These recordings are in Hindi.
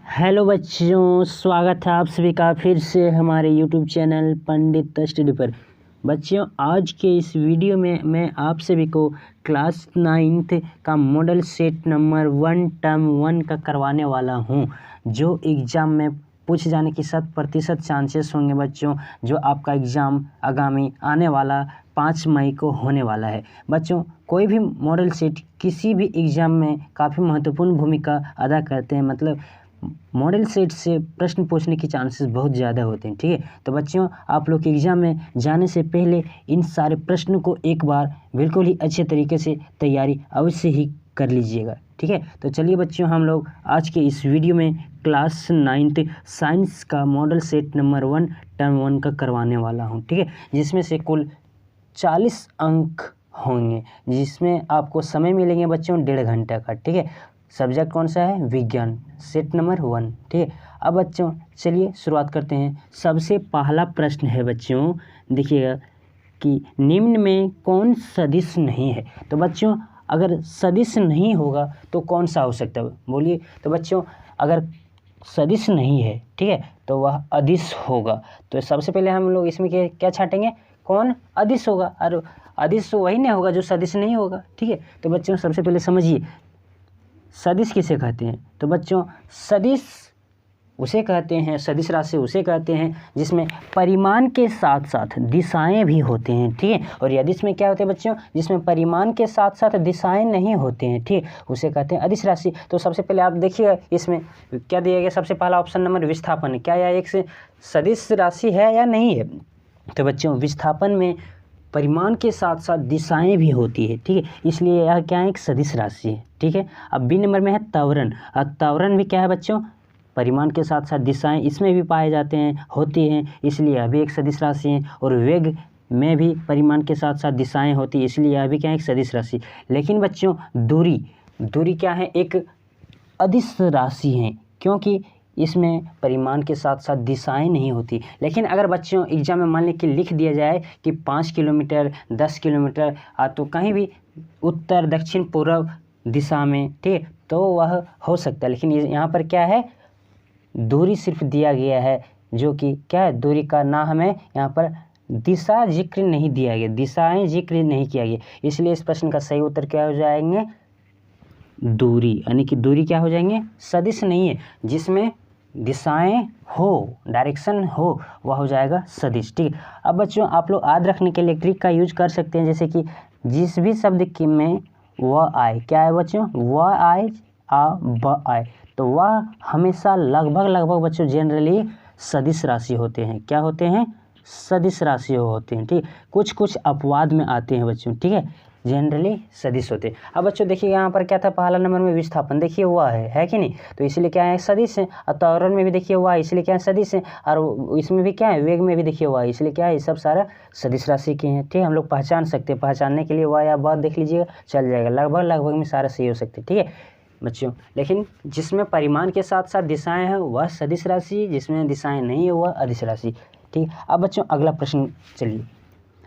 हेलो बच्चों, स्वागत है आप सभी का फिर से हमारे यूट्यूब चैनल पंडित स्टडी पर। बच्चों, आज के इस वीडियो में मैं आप सभी को क्लास 9th का मॉडल सेट नंबर 1 टर्म 1 का करवाने वाला हूं, जो एग्ज़ाम में पूछे जाने की 100% चांसेस होंगे बच्चों, जो आपका एग्ज़ाम आगामी आने वाला 5 मई को होने वाला है। बच्चों, कोई भी मॉडल सेट किसी भी एग्ज़ाम में काफ़ी महत्वपूर्ण भूमिका अदा करते हैं। मतलब मॉडल सेट से प्रश्न पूछने की चांसेस बहुत ज़्यादा होते हैं। ठीक है, तो बच्चों, आप लोग एग्ज़ाम में जाने से पहले इन सारे प्रश्नों को एक बार बिल्कुल ही अच्छे तरीके से तैयारी अवश्य ही कर लीजिएगा। ठीक है, तो चलिए बच्चों, हम लोग आज के इस वीडियो में क्लास 9th साइंस का मॉडल सेट नंबर 1 टर्म 1 का करवाने वाला हूँ। ठीक है, जिसमें से कुल 40 अंक होंगे, जिसमें आपको समय मिलेंगे बच्चों 1.5 घंटे का। ठीक है, सब्जेक्ट कौन सा है? विज्ञान, सेट नंबर 1। ठीक है, अब बच्चों चलिए शुरुआत करते हैं। सबसे पहला प्रश्न है बच्चों, देखिएगा कि निम्न में कौन सदिश नहीं है। तो बच्चों, अगर सदिश नहीं होगा तो कौन सा हो सकता है, बोलिए। तो बच्चों, अगर सदिश नहीं है, ठीक है, तो वह अदिश होगा। तो सबसे पहले हम लोग इसमें क्या छाटेंगे? कौन अदिश होगा, और अदिश वही नहीं होगा जो सदिश नहीं होगा। ठीक है, तो बच्चों सबसे पहले समझिए सदिश किसे कहते हैं। तो बच्चों, सदिश उसे कहते हैं, सदिश राशि उसे कहते हैं जिसमें परिमाण के साथ साथ दिशाएं भी होते हैं। ठीक है, और अदिश में क्या होते हैं बच्चों? जिसमें परिमाण के साथ साथ दिशाएं नहीं होते हैं। ठीक, उसे कहते हैं अदिश राशि। तो सबसे पहले आप देखिएगा इसमें क्या दिया गया। सबसे पहला ऑप्शन नंबर विस्थापन, क्या यह एक से सदिश राशि है या नहीं है? तो बच्चों, विस्थापन में परिमाण के साथ साथ दिशाएं भी होती है। ठीक है, इसलिए यह क्या है? एक सदिश राशि है। ठीक है, अब बी नंबर में है त्वरण। और त्वरण भी क्या है बच्चों? परिमाण के साथ साथ दिशाएं इसमें भी पाए जाते हैं, होती हैं, इसलिए यह भी एक सदिश राशि है। और वेग में भी परिमाण के साथ साथ दिशाएं होती है, इसलिए यह भी क्या है? एक सदिश राशि। लेकिन बच्चों, दूरी क्या है? एक अदिश राशि है, क्योंकि इसमें परिमाण के साथ साथ दिशाएं नहीं होती। लेकिन अगर बच्चों एग्जाम में मान लें कि लिख दिया जाए कि 5 किलोमीटर 10 किलोमीटर तो कहीं भी उत्तर दक्षिण पूर्व दिशा में, ठीक, तो वह हो सकता है। लेकिन यहाँ पर क्या है? दूरी सिर्फ दिया गया है, जो कि क्या है? दूरी का ना हमें यहाँ पर दिशा जिक्र नहीं दिया गया, दिशाएं जिक्र नहीं किया गया, इसलिए इस प्रश्न का सही उत्तर क्या हो जाएंगे? दूरी, यानी कि दूरी क्या हो जाएंगे? सदिश नहीं है, जिसमें दिशाएं हो, डायरेक्शन हो, वह हो जाएगा सदिश। ठीक है, अब बच्चों आप लोग याद रखने के लिए ट्रिक का यूज कर सकते हैं, जैसे कि जिस भी शब्द की में वह आए, क्या है बच्चों? वह आए ब आए, तो वह हमेशा लगभग बच्चों जनरली सदिश राशि होते हैं। क्या होते हैं? सदिश राशि होते हैं। ठीक, कुछ अपवाद में आते हैं बच्चों। ठीक है, जनरली सदिश होते हैं। अब बच्चों देखिए यहाँ पर क्या था? पहला नंबर में विस्थापन, देखिए हुआ है कि नहीं? तो इसलिए क्या है? सदिश है। और त्वरण में भी देखिए हुआ है, इसलिए क्या है? सदिश है। और इसमें भी क्या है? वेग में भी देखिए हुआ है, इसलिए क्या है? ये सब सारा सदिश राशि के हैं। ठीक, हम लोग पहचान सकते हैं, पहचानने के लिए हुआ या बात देख लीजिएगा, चल जाएगा। लगभग में सारा सही हो सकते हैं। ठीक है बच्चों, लेकिन जिसमें परिमाण के साथ साथ दिशाएं हैं वह सदिश राशि, जिसमें दिशाएं नहीं है वह अदिश राशि। ठीक, अब बच्चों अगला प्रश्न, चलिए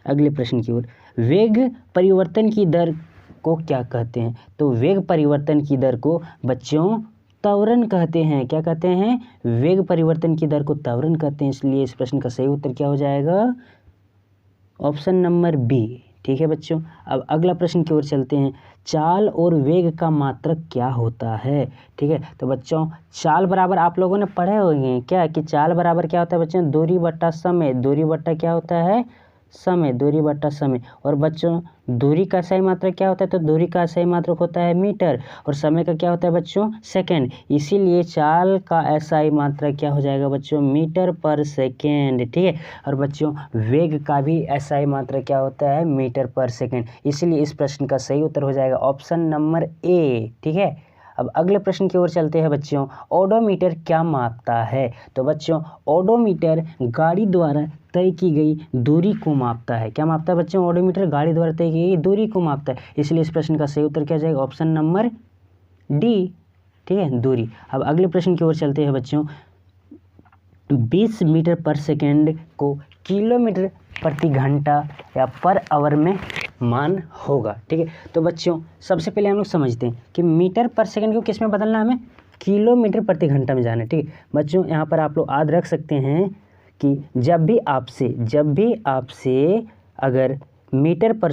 अगले प्रश्न की ओर। वेग परिवर्तन की दर को क्या कहते हैं? तो वेग परिवर्तन की दर को बच्चों त्वरण कहते हैं। क्या कहते हैं? वेग परिवर्तन की दर को त्वरण कहते हैं, इसलिए इस प्रश्न का सही उत्तर क्या हो जाएगा? Option number B. ठीक है बच्चों, अब अगला प्रश्न की ओर चलते हैं। चाल और वेग का मात्रक क्या होता है? ठीक है, तो बच्चों चाल बराबर आप लोगों ने पढ़े होंगे क्या, कि चाल बराबर क्या होता है बच्चों? दूरी बट्टा समय, दूरी बट्टा क्या होता है? समय, दूरी बट्टा समय। और बच्चों दूरी का सही मात्रक क्या होता है? तो दूरी का सही मात्रक होता है मीटर, और समय का क्या होता है बच्चों? सेकंड। इसीलिए चाल का एसआई मात्रक क्या हो जाएगा बच्चों? मीटर पर सेकेंड। ठीक है, और बच्चों वेग का भी एसआई मात्रक क्या होता है? मीटर पर सेकेंड। इसीलिए इस प्रश्न का सही उत्तर हो जाएगा ऑप्शन नंबर ए। ठीक है, अब अगले प्रश्न की ओर चलते हैं बच्चों। ओडोमीटर क्या मापता है? तो बच्चों ओडोमीटर गाड़ी द्वारा तय की गई दूरी को मापता है। क्या मापता है बच्चों? ओडोमीटर गाड़ी द्वारा तय की गई दूरी को मापता है, इसलिए इस प्रश्न का सही उत्तर क्या जाएगा? Option number D. ठीक है, दूरी। अब अगले प्रश्न की ओर चलते हैं बच्चों। 20 मीटर पर सेकेंड को किलोमीटर प्रति घंटा या पर आवर में मान होगा। ठीक है, तो बच्चों सबसे पहले हम लोग समझते हैं कि मीटर पर सेकंड को किस में बदलना है हमें? किलोमीटर प्रति घंटा में जाना है। ठीक है बच्चों, यहाँ पर आप लोग याद रख सकते हैं कि जब भी आपसे अगर मीटर पर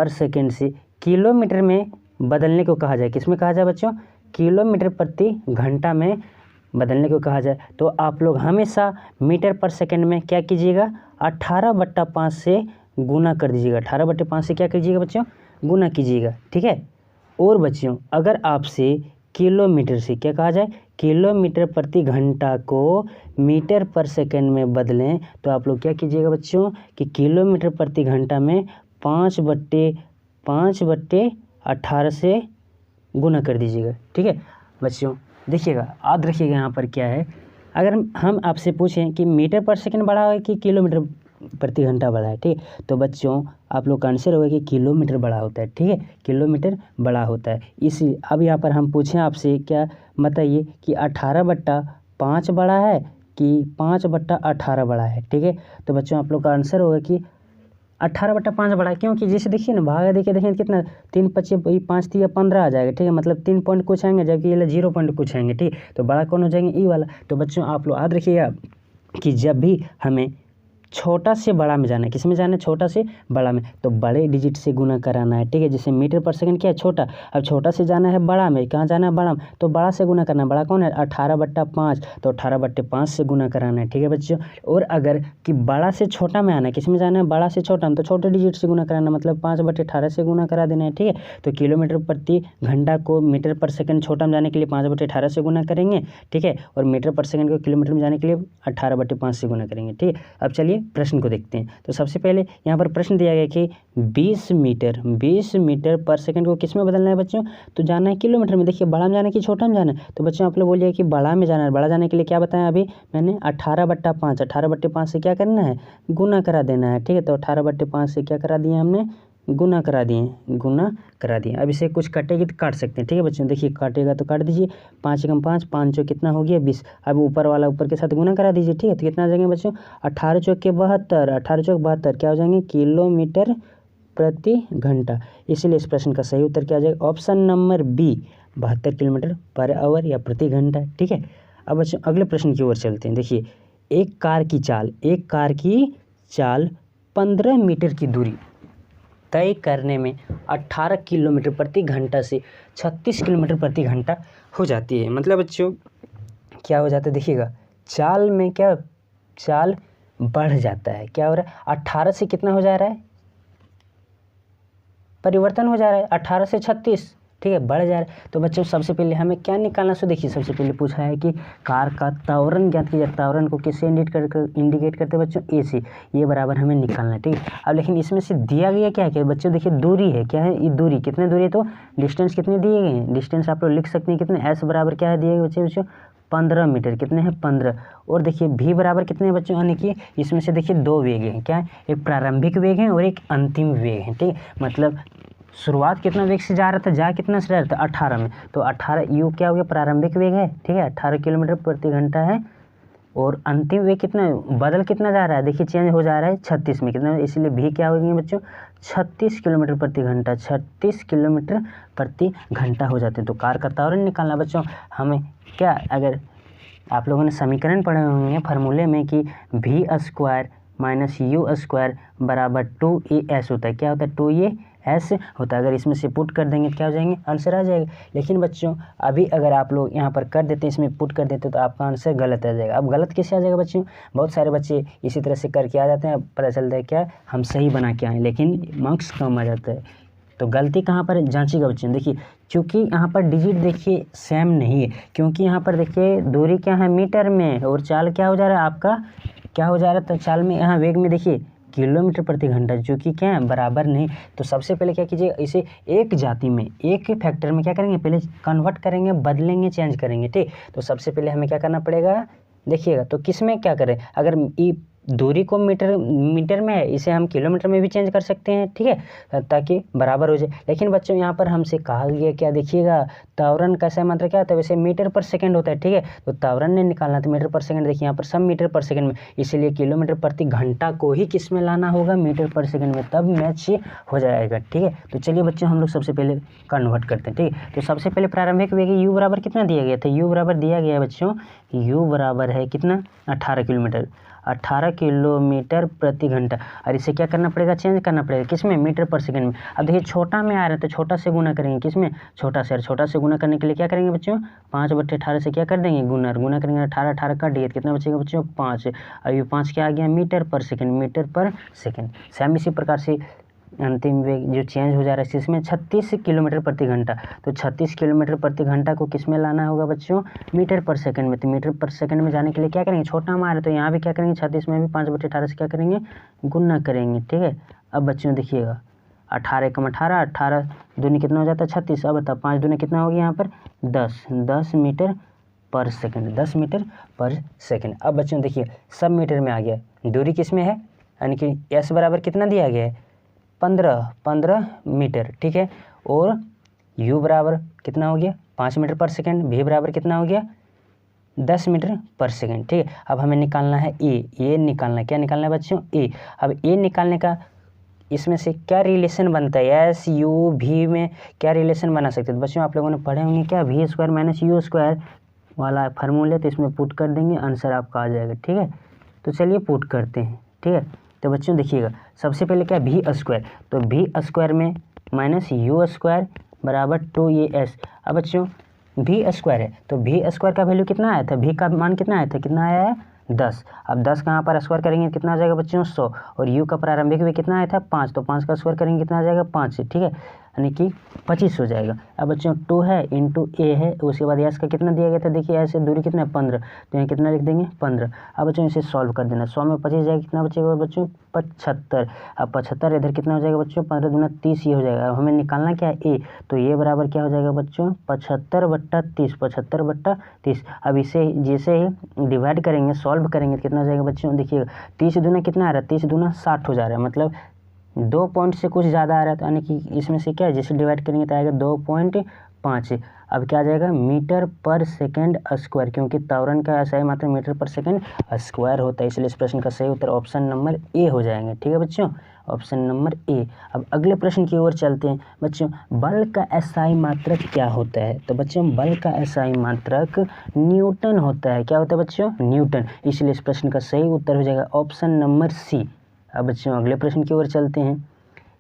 सेकेंड से किलोमीटर में बदलने को कहा जाए, किस में कहा जाए बच्चों, किलोमीटर प्रति घंटा में बदलने को कहा जाए, तो आप लोग हमेशा मीटर पर सेकेंड में क्या कीजिएगा, 18/5 से गुना कर दीजिएगा। 18/5 से क्या कीजिएगा बच्चों, गुना कीजिएगा। ठीक है, और बच्चों अगर आपसे किलोमीटर से क्या कहा जाए, किलोमीटर प्रति घंटा को मीटर पर सेकेंड में बदलें, तो आप लोग क्या कीजिएगा बच्चों कि किलोमीटर प्रति घंटा में 5/18 से गुना कर दीजिएगा। ठीक है बच्चों, देखिएगा याद रखिएगा यहाँ पर क्या है, अगर हम आपसे पूछें कि मीटर पर सेकेंड बड़ा है कि किलोमीटर प्रति घंटा बड़ा है, ठीक है, तो बच्चों आप लोग का आंसर होगा कि किलोमीटर बड़ा होता है। ठीक है, किलोमीटर बड़ा होता है। इसी अब यहाँ पर हम पूछें आपसे, क्या बताइए कि 18/5 बड़ा है कि 5/18 बड़ा है। ठीक है, तो बच्चों आप लोग का आंसर होगा कि 18/5 बड़ा है, क्योंकि जैसे देखिए ना, भागा देखिए कितना 3 5 5 3 15 आ जाएगा। ठीक है, मतलब 3 पॉइंट कुछ आएंगे, जबकि ये 0 पॉइंट कुछ आएंगे। ठीक, तो बड़ा कौन हो जाएंगे, ई वाला। तो बच्चों आप लोग याद रखिएगा कि जब भी हमें छोटा से बड़ा में जाना है, किस में जाना है, छोटा से बड़ा में, तो बड़े डिजिट से गुना कराना है। ठीक है, जैसे मीटर पर सेकंड क्या है, छोटा, अब छोटा से जाना है बड़ा में, कहाँ जाना है, बड़ा में, तो बड़ा से गुना करना है। बड़ा कौन है, 18/5, तो 18/5 से गुना कराना है। ठीक है बच्चों, और अगर कि बड़ा से छोटा में आना है, किस में जाना है, बड़ा से छोटा में, तो छोटे डिजिट से गुना कराना, मतलब 5/18 से गुना करा देना है। ठीक है, तो किलोमीटर प्रति घंटा को मीटर पर सेकंड छोटा में जाने के लिए 5/18 से गुना करेंगे। ठीक है, और मीटर पर सेकंड को किलोमीटर में जाने के लिए 18/5 से गुना करेंगे। ठीक है, अब चलिए प्रश्न को देखते हैं। तो सबसे पहले यहाँ पर प्रश्न दिया गया कि 20 मीटर पर सेकंड को किस में बदलना है बच्चों, तो जाना है किलोमीटर में। देखिए बड़ा में जाना है कि छोटा में जाना है, तो बच्चों आप लोग बोलिए कि बड़ा में जाना है। बड़ा जाने के लिए क्या बताया अभी मैंने, 18/5 से क्या करना है, गुना करा देना है। ठीक है, तो 18/5 से क्या करा दिया हमने, गुना करा दिए। अब इसे कुछ कटेगी तो काट सकते हैं। ठीक है बच्चों, देखिए काटेगा तो काट दीजिए, 5 × 5 5 चौक कितना हो गया 20। अब ऊपर वाला ऊपर के साथ गुना करा दीजिए। ठीक है, तो कितना आ जाएंगे बच्चों, 18 चौक के 72, 18 चौक 72 क्या हो जाएंगे, किलोमीटर प्रति घंटा। इसलिए इस प्रश्न का सही उत्तर क्या आ जाएगा, option number B, 72 kilometre per hour या प्रति घंटा। ठीक है, अब बच्चों अगले प्रश्न की ओर चलते हैं। देखिए एक कार की चाल 15 मीटर की दूरी तय करने में 18 किलोमीटर प्रति घंटा से 36 किलोमीटर प्रति घंटा हो जाती है। मतलब बच्चों क्या हो जाता है, देखिएगा चाल में क्या, चाल बढ़ जाता है, क्या हो रहा है, 18 से कितना हो जा रहा है, परिवर्तन हो जा रहा है, 18 से 36। ठीक है, बढ़ जा रहा है। तो बच्चों सबसे पहले हमें क्या निकालना, सो देखिए सबसे पहले पूछा है कि कार का त्वरण ज्ञात कीजिए। त्वरण को किससे इंडिकेट करते हैं बच्चों, ए से, ये बराबर हमें निकालना है। ठीक है, अब लेकिन इसमें से दिया गया क्या है बच्चों, देखिए दूरी है, क्या है ये दूरी, कितने दूरी है, तो डिस्टेंस कितने दिए गए हैं, डिस्टेंस आप लोग लिख सकते हैं कितने, एस बराबर क्या है दिए गए बच्चों 15 मीटर, कितने हैं 15। और देखिए भी बराबर कितने हैं बच्चों, यानी कि इसमें से देखिए 2 वेग हैं, क्या है, एक प्रारंभिक वेग है और एक अंतिम वेग है। ठीक है, मतलब शुरुआत कितना वेग से जा रहा था, जा कितना से जा रहा था 18 में, तो 18 यू क्या हो गया, प्रारंभिक वेग है। ठीक है, 18 किलोमीटर प्रति घंटा है, और अंतिम वेग कितना बदल कितना जा रहा है, देखिए चेंज हो जा रहा है 36 में, कितना, इसलिए भी क्या हो गया बच्चों 36 किलोमीटर प्रति घंटा, 36 किलोमीटर प्रति घंटा हो जाते हैं। तो कार का त्वरण निकालना बच्चों हमें क्या, अगर आप लोगों ने समीकरण पढ़े होंगे फार्मूले में कि v² - u² बराबर 2as होता है, क्या होता है 2as होता है। अगर इसमें से पुट कर देंगे तो क्या हो जाएंगे, आंसर आ जाएगा। लेकिन बच्चों अभी अगर आप लोग यहाँ पर कर देते हैं, इसमें पुट कर देते तो आपका आंसर गलत आ जाएगा। अब गलत कैसे आ जाएगा बच्चों, बहुत सारे बच्चे इसी तरह से करके आ जाते हैं, पता चलता है क्या हम सही बना के आए, लेकिन मार्क्स कम आ जाता है। तो गलती कहाँ पर जांचिएगा बच्चों, देखिए क्योंकि यहाँ पर डिजिट देखिए सेम नहीं है, क्योंकि यहाँ पर देखिए दूरी क्या है मीटर में, और चाल क्या हो जा रहा है आपका, क्या हो जा रहा है, तो चाल में यहाँ वेग में देखिए किलोमीटर प्रति घंटा, जो कि क्या है बराबर नहीं। तो सबसे पहले क्या कीजिए, इसे एक जाति में, एक फैक्टर में क्या करेंगे, पहले कन्वर्ट करेंगे, बदलेंगे, चेंज करेंगे। ठीक, तो सबसे पहले हमें क्या करना पड़ेगा, देखिएगा तो किस में क्या करें, अगर दूरी को मीटर में है, इसे हम किलोमीटर में भी चेंज कर सकते हैं, ठीक है, ताकि बराबर हो जाए। लेकिन बच्चों यहाँ पर हमसे कहा गया क्या, देखिएगा त्वरण का सही मात्रा क्या होता है, वैसे मीटर पर सेकंड होता है, ठीक है। तो त्वरण ने निकालना तो मीटर पर सेकंड, देखिए यहाँ पर सब मीटर पर सेकंड में, इसीलिए किलोमीटर प्रति घंटा को ही किस में लाना होगा, मीटर पर सेकंड में, तब मैच हो जाएगा, ठीक है। तो चलिए बच्चों हम लोग सबसे पहले कन्वर्ट करते हैं, ठीक है। तो सबसे पहले प्रारंभिक वेग u बराबर कितना दिया गया था, u बराबर दिया गया है बच्चों, u बराबर है कितना 18 किलोमीटर, 18 किलोमीटर प्रति घंटा। और इसे क्या करना पड़ेगा, चेंज करना पड़ेगा किसमें, मीटर पर सेकंड में। अब देखिए छोटा में आ रहा है तो छोटा से गुना करेंगे, किसमें, छोटा से। और छोटा से गुना करने के लिए क्या करेंगे बच्चों, 5/18 से क्या कर देंगे, गुना करेंगे, 18 काट दिए, कितना बचेगा बच्चों 5। अब ये 5 क्या आ गया, मीटर पर सेकंड, मीटर पर सेकंड। सेम इसी प्रकार से अंतिम वेग जो चेंज हो जा रहा है इसमें 36 किलोमीटर प्रति घंटा, तो 36 किलोमीटर प्रति घंटा को किस में लाना होगा बच्चों, मीटर पर सेकंड में। तो मीटर पर सेकंड में जाने के लिए क्या करेंगे, छोटा मार, तो यहाँ भी क्या करेंगे, 36 में भी 5/18 से क्या करेंगे, गुना करेंगे, ठीक है। अब बच्चों देखिएगा 18 × 18, 18 दूनी कितना हो जाता है 36। अब बताओ 5 दूनी कितना हो गया यहाँ पर 10 मीटर पर सेकंड, 10 मीटर पर सेकंड। अब बच्चों देखिए सब मीटर में आ गया, दूरी किस में है, यानी कि s बराबर कितना दिया गया है 15 मीटर, ठीक है। और u बराबर कितना हो गया 5 मीटर पर सेकंड, v बराबर कितना हो गया 10 मीटर पर सेकंड, ठीक है। अब हमें निकालना है ए निकालना है, क्या निकालना है बच्चों, ए। अब ए निकालने का इसमें से क्या रिलेशन बनता है, एस यू भी में क्या रिलेशन बना सकते हैं बच्चों, आप लोगों ने पढ़े होंगे क्या, v² - u² वाला फार्मूले, तो इसमें पुट कर देंगे, आंसर आपका आ जाएगा, ठीक है। तो चलिए पुट करते हैं, ठीक है। तो बच्चों देखिएगा सबसे पहले क्या v², तो v² में -u² बराबर 2as। अब बच्चों v² है तो v² का वैल्यू कितना आया था, v का मान कितना आया था, कितना आया है 10। अब 10 का यहाँ पर स्क्वायर करेंगे कितना आ जाएगा बच्चों 100, और u का प्रारंभिक भी कितना आया था 5, तो 5 का स्क्वायर करेंगे कितना आ जाएगा 5, ठीक है, यानी कि 25 हो जाएगा। अब बच्चों 2 है इंटू a है, उसके बाद s का कितना दिया गया था, देखिए ऐसे दूरी कितना है 15, तो यहाँ कितना लिख देंगे 15। अब बच्चों इसे सॉल्व कर देना, 100 में 25 जाएगा, कितना बचेगा बच्चों 75। अब 75 इधर कितना हो जाएगा बच्चों 15 दूना 30 ये हो जाएगा। अब हमें निकालना क्या है a, तो ये बराबर क्या हो जाएगा बच्चों 75/30, 75/30। अब इसे जैसे ही डिवाइड करेंगे सॉल्व करेंगे कितना हो जाएगा बच्चों, देखिएगा 30 दूना कितना आ रहा है, 30 दूना 60 हो जा रहा है, मतलब 2 पॉइंट से कुछ ज़्यादा आ रहा है, तो यानी कि इसमें से क्या है जैसे डिवाइड करेंगे तो आएगा 2.5। अब क्या आ जाएगा मीटर पर सेकंड स्क्वायर, क्योंकि त्वरण का ऐसा ही मात्रा मीटर पर सेकंड स्क्वायर होता है, इसलिए इस प्रश्न का सही उत्तर ऑप्शन नंबर ए हो जाएंगे, ठीक है बच्चों, ऑप्शन नंबर ए। अब अगले प्रश्न की ओर चलते हैं बच्चों, बल का एसआई मात्रक क्या होता है, तो बच्चों बल का एसआई मात्रक न्यूटन होता है, क्या होता है बच्चों न्यूटन, इसलिए इस प्रश्न का सही उत्तर हो जाएगा ऑप्शन नंबर सी। अब बच्चों अगले प्रश्न की ओर चलते हैं,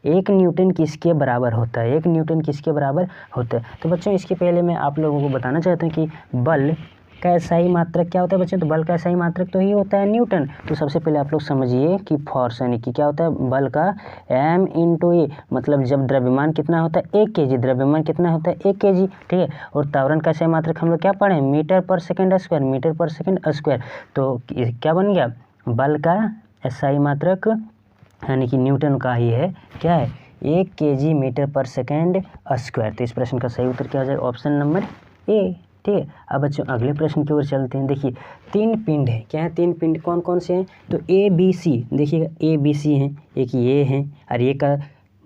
1 न्यूटन किसके बराबर होता है, 1 न्यूटन किसके बराबर होता है, तो बच्चों इसके पहले मैं आप लोगों को बताना चाहता हूँ कि बल का एसआई मात्रक क्या होता है बच्चों, तो बल का एसआई मात्रक तो ही होता है न्यूटन। तो सबसे पहले आप लोग समझिए कि फोर्स यानी कि क्या होता है बल का m × a, मतलब जब द्रव्यमान कितना होता है 1 kg, द्रव्यमान कितना होता है 1 kg, ठीक है। और त्वरण का एसआई मात्रक हम लोग क्या पढ़े, मीटर पर सेकंड स्क्वायर, मीटर पर सेकंड स्क्वायर। तो क्या बन गया, बल का एसआई मात्रक यानी कि न्यूटन का ही है, क्या है 1 kg मीटर पर सेकंड स्क्वायर। तो इस प्रश्न का सही उत्तर क्या हो जाएगा ऑप्शन नंबर ए, ठीक है। अब बच्चों अगले प्रश्न की ओर चलते हैं, देखिए 3 पिंड है, क्या है 3 पिंड, कौन कौन से हैं, तो ए बी सी, देखिएगा ए बी सी हैं, एक ये हैं, और ये का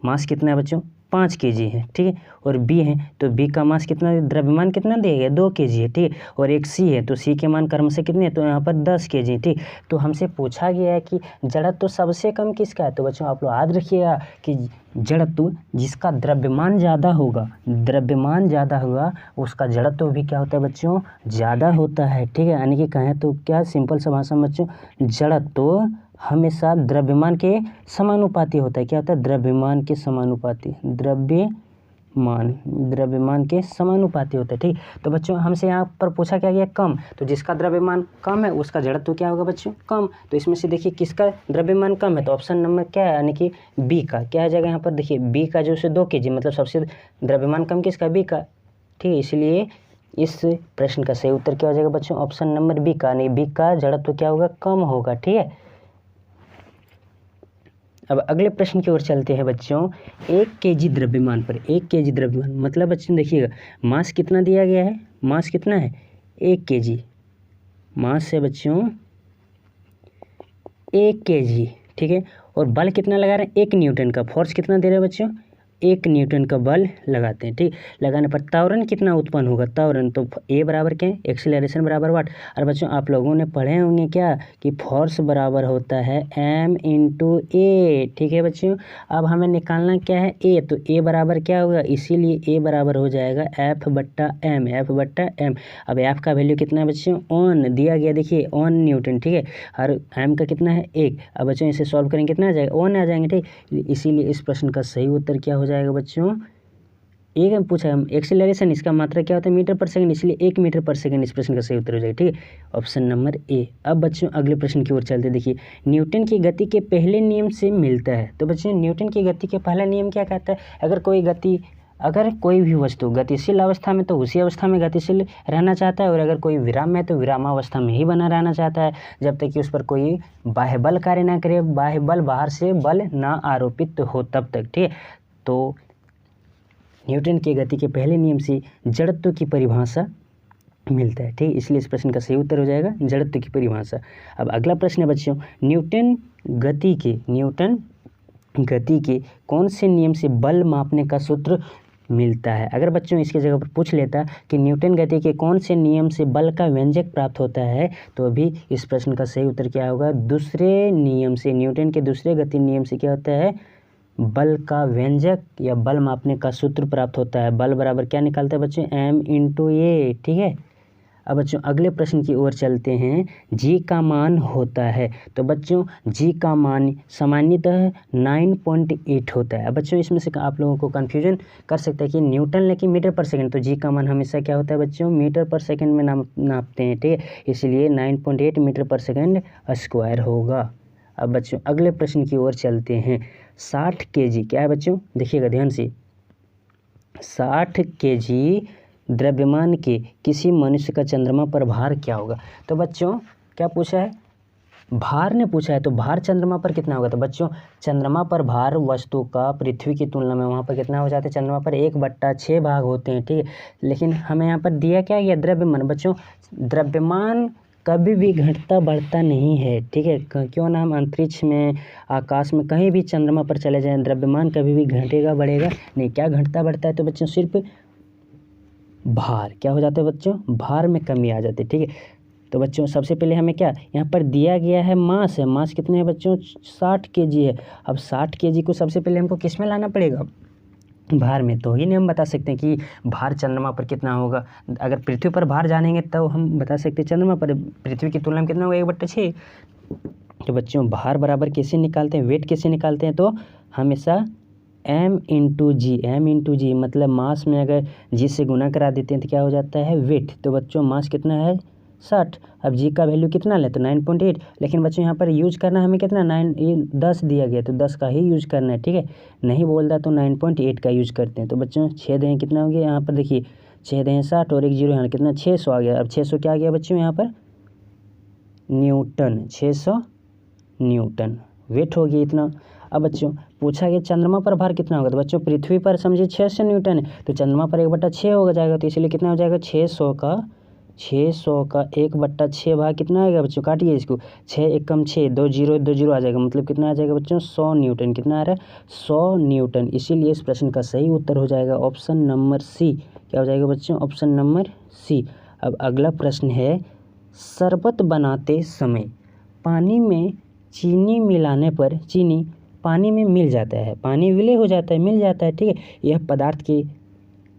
मास कितना है बच्चों 5 kg है, ठीक है। और बी है तो बी का मास कितना, द्रव्यमान कितना दिया गया 2 kg है, ठीक है। और एक सी है तो सी के मान क्रम से कितने, तो यहाँ पर 10 kg, ठीक। तो हमसे पूछा गया है कि जड़त्व सबसे कम किसका है, तो बच्चों आप लोग याद रखिएगा कि जड़त्व जिसका द्रव्यमान ज़्यादा होगा, द्रव्यमान ज़्यादा होगा उसका जड़त्व भी क्या होता है बच्चों ज़्यादा होता है, ठीक है। यानी कि कहें तो क्या सिंपल सा भाषा में बच्चों जड़त्व हमेशा द्रव्यमान के समानुपाती होता है, क्या होता है द्रव्यमान के समानुपाती, द्रव्यमान के समानुपाती होता है, ठीक। तो बच्चों हमसे यहाँ पर पूछा क्या गया कम, तो जिसका द्रव्यमान कम है उसका जड़त्व क्या होगा बच्चों कम। तो इसमें से देखिए किसका द्रव्यमान कम है, तो ऑप्शन नंबर क्या है यानी कि बी का, क्या आ जाएगा यहाँ पर देखिए बी का जो से 2 kg, मतलब सबसे द्रव्यमान कम किसका बी का, ठीक है। इसलिए इस प्रश्न का सही उत्तर क्या हो जाएगा बच्चों ऑप्शन नंबर बी का, यानी बी का जड़त्व क्या होगा कम होगा, ठीक है। अब अगले प्रश्न की ओर चलते हैं बच्चों, 1 kg द्रव्यमान पर, 1 kg द्रव्यमान मतलब बच्चों देखिएगा मास कितना दिया गया है, मास कितना है 1 kg, मास है बच्चों 1 kg, ठीक है। और बल कितना लगा रहे हैं, 1 न्यूटन का। फोर्स कितना दे रहे हैं बच्चों, 1 न्यूटन का बल लगाते हैं, ठीक। लगाने पर त्वरण कितना उत्पन्न होगा, त्वरण तो ए बराबर क्या है, एक्सीलरेशन बराबर वाट। और बच्चों आप लोगों ने पढ़े होंगे क्या कि फोर्स बराबर होता है m × a, ठीक है बच्चों। अब हमें निकालना क्या है, a, तो a बराबर क्या होगा, इसीलिए a बराबर हो जाएगा F/m, F/m। अब F का वैल्यू कितना है बच्चों, 1 दिया गया, देखिए 1 न्यूटन, ठीक है। और m का कितना है 1। अब बच्चों इसे सॉल्व करेंगे कितना आ जाएगा, 1 आ जाएंगे, ठीक। इसीलिए इस प्रश्न का सही उत्तर क्या हो जाएगा बच्चों, एक हम पूछा हम एक्सीलरेशन, इसका मात्रा क्या होता है मीटर पर सेकंड, इसलिए 1 मीटर पर सेकंड इस प्रश्न का सही उत्तर हो जाएगा, ठीक है। Option number A. अब बच्चों अगले प्रश्न की ओर चलते हैं। देखिए न्यूटन की गति के पहले नियम से मिलता है। तो बच्चों न्यूटन की गति के पहला नियम क्या कहता है, अगर कोई भी वस्तु गतिशील अवस्था में तो उसी अवस्था में गतिशील रहना चाहता है, और अगर कोई विराम में तो विरामावस्था में ही बना रहना चाहता है, जब तक कि उस पर कोई बाह्य बल कार्य ना करे, बाह्य बल बाहर से बल ना आरोपित हो तब तक, ठीक है। तो न्यूटन की गति के पहले नियम से जड़त्व की परिभाषा मिलता है, ठीक। इसलिए इस प्रश्न का सही उत्तर हो जाएगा जड़त्व की परिभाषा। अब अगला प्रश्न है बच्चों, न्यूटन गति के कौन से नियम से बल मापने का सूत्र मिलता है। अगर बच्चों इसके जगह पर पूछ लेता कि न्यूटन गति के कौन से नियम से बल का व्यंजक प्राप्त होता है, तो अभी इस प्रश्न का सही उत्तर क्या होगा, दूसरे नियम से, न्यूटन के दूसरे गति नियम से क्या होता है, बल का व्यंजक या बल मापने का सूत्र प्राप्त होता है। बल बराबर क्या निकालता है बच्चों, m × a, ठीक है। अब बच्चों अगले प्रश्न की ओर चलते हैं। g का मान होता है, तो बच्चों g का मान सामान्यतः 9.8 होता है। अब बच्चों इसमें से आप लोगों को कन्फ्यूजन कर सकता है कि न्यूटन लेकिन मीटर पर सेकंड, तो g का मान हमेशा क्या होता है बच्चों, मीटर पर सेकंड में नापते हैं, ठीक है। इसलिए 9.8 मीटर पर सेकंड स्क्वायर होगा। अब बच्चों अगले प्रश्न की ओर चलते हैं। 60 kg क्या है बच्चों, देखिएगा ध्यान से, 60 kg द्रव्यमान के किसी मनुष्य का चंद्रमा पर भार क्या होगा। तो बच्चों क्या पूछा है, भार ने पूछा है, तो भार चंद्रमा पर कितना होगा। तो बच्चों चंद्रमा पर भार वस्तु का पृथ्वी की तुलना में वहाँ पर कितना हो जाता है, चंद्रमा पर 1/6 भाग होते हैं, ठीक है। लेकिन हमें यहाँ पर दिया क्या गया, द्रव्यमान। बच्चों द्रव्यमान कभी भी घटता बढ़ता नहीं है, ठीक है। क्यों ना हम अंतरिक्ष में, आकाश में, कहीं भी चंद्रमा पर चले जाएं, द्रव्यमान कभी भी घटेगा बढ़ेगा नहीं। क्या घटता बढ़ता है, तो बच्चों सिर्फ भार क्या हो जाता है बच्चों, भार में कमी आ जाती है, ठीक है। तो बच्चों सबसे पहले हमें क्या यहाँ पर दिया गया है, मास है। मास कितने है बच्चों, 60 kg है। अब 60 kg को सबसे पहले हमको किस में लाना पड़ेगा, भार में, तो ही नहीं हम बता सकते हैं कि भार चंद्रमा पर कितना होगा। अगर पृथ्वी पर भार जानेंगे तब हम बता सकते हैं चंद्रमा पर पृथ्वी की तुलना में कितना होगा, 1/6। तो बच्चों भार बराबर कैसे निकालते हैं, वेट कैसे निकालते हैं, तो हमेशा m × g, मतलब मास में अगर g से गुना करा देते हैं तो क्या हो जाता है, वेट। तो बच्चों मास कितना है, 60। अब g का वैल्यू कितना ले, तो 9.8। लेकिन बच्चों यहाँ पर यूज करना हमें कितना, 10 दिया गया, तो 10 का ही यूज करना है, ठीक है। नहीं बोलता तो 9.8 का यूज करते हैं। तो बच्चों 6 दें कितना हो गया, यहाँ पर देखिए 6 दें 60 और 1 0 यहाँ कितना 600 आ गया। अब 600 क्या आ गया बच्चों, यहाँ पर न्यूटन, 600 न्यूटन वेट हो गया इतना। अब बच्चों पूछा गया चंद्रमा पर भार कितना होगा, तो बच्चों पृथ्वी पर समझिए 600 न्यूटन है, तो चंद्रमा पर 1/6 होगा जाएगा, तो इसलिए कितना हो जाएगा, 600 का 1/6 भाग कितना आएगा बच्चों, काटिए इसको, 6 1 कम 6, 2 0 आ जाएगा, मतलब कितना आ जाएगा बच्चों, 100 न्यूटन। कितना आ रहा है, 100 न्यूटन। इसीलिए इस प्रश्न का सही उत्तर हो जाएगा ऑप्शन नंबर सी। क्या हो जाएगा बच्चों, ऑप्शन नंबर सी। अब अगला प्रश्न है, शरबत बनाते समय पानी में चीनी मिलाने पर चीनी पानी में मिल जाता है, पानी विलय हो जाता है, मिल जाता है, ठीक है। यह पदार्थ के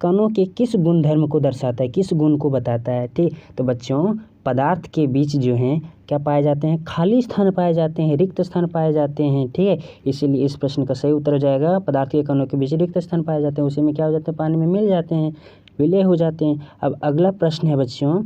कणों के किस गुणधर्म को दर्शाता है, किस गुण को बताता है, ठीक। तो बच्चों पदार्थ के बीच जो हैं क्या पाए जाते हैं, खाली स्थान पाए जाते हैं, रिक्त स्थान पाए जाते हैं, ठीक है। इसीलिए इस प्रश्न का सही उत्तर हो जाएगा, पदार्थ के कणों के बीच रिक्त स्थान पाए जाते हैं, उसी में क्या हो जाता है, पानी में मिल जाते हैं, विलय हो जाते हैं। अब अगला प्रश्न है बच्चों,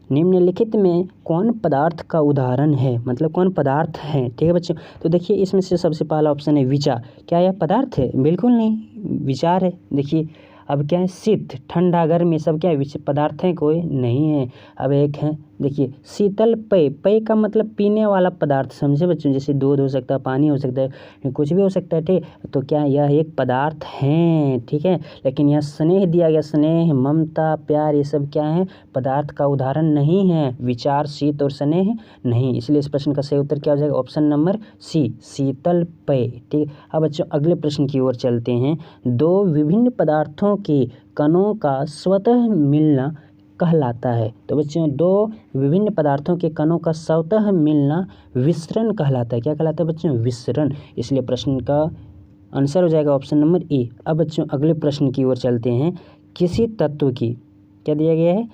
निम्नलिखित में कौन पदार्थ का उदाहरण है, मतलब कौन पदार्थ है, ठीक है बच्चों। तो देखिए इसमें से सबसे पहला ऑप्शन है विचार। क्या यह पदार्थ है, बिल्कुल नहीं, विचार है। देखिए अब क्या है, शीत, ठंडा, गर्म, ये सब क्या है, पदार्थ हैं, कोई नहीं है। अब एक है देखिए शीतल पेय, पेय का मतलब पीने वाला पदार्थ, समझे बच्चों, जैसे दूध हो सकता है, पानी हो सकता है, कुछ भी हो सकता है, ठीक। तो क्या यह एक पदार्थ हैं, ठीक है। लेकिन यह स्नेह दिया गया, स्नेह, ममता, प्यार, ये सब क्या है, पदार्थ का उदाहरण नहीं है। विचार, शीत और स्नेह नहीं, इसलिए इस प्रश्न का सही उत्तर क्या हो जाएगा, ऑप्शन नंबर सी, शीतल पेय, ठीक। अब बच्चों अगले प्रश्न की ओर चलते हैं। दो विभिन्न पदार्थों के कणों का स्वतः मिलना कहलाता है। तो बच्चों दो विभिन्न पदार्थों के कणों का स्वतः मिलना विसरण कहलाता है। क्या कहलाता है बच्चों, विसरण। इसलिए प्रश्न का आंसर हो जाएगा ऑप्शन नंबर ए। अब बच्चों अगले प्रश्न की ओर चलते हैं। किसी तत्व की, क्या दिया गया है,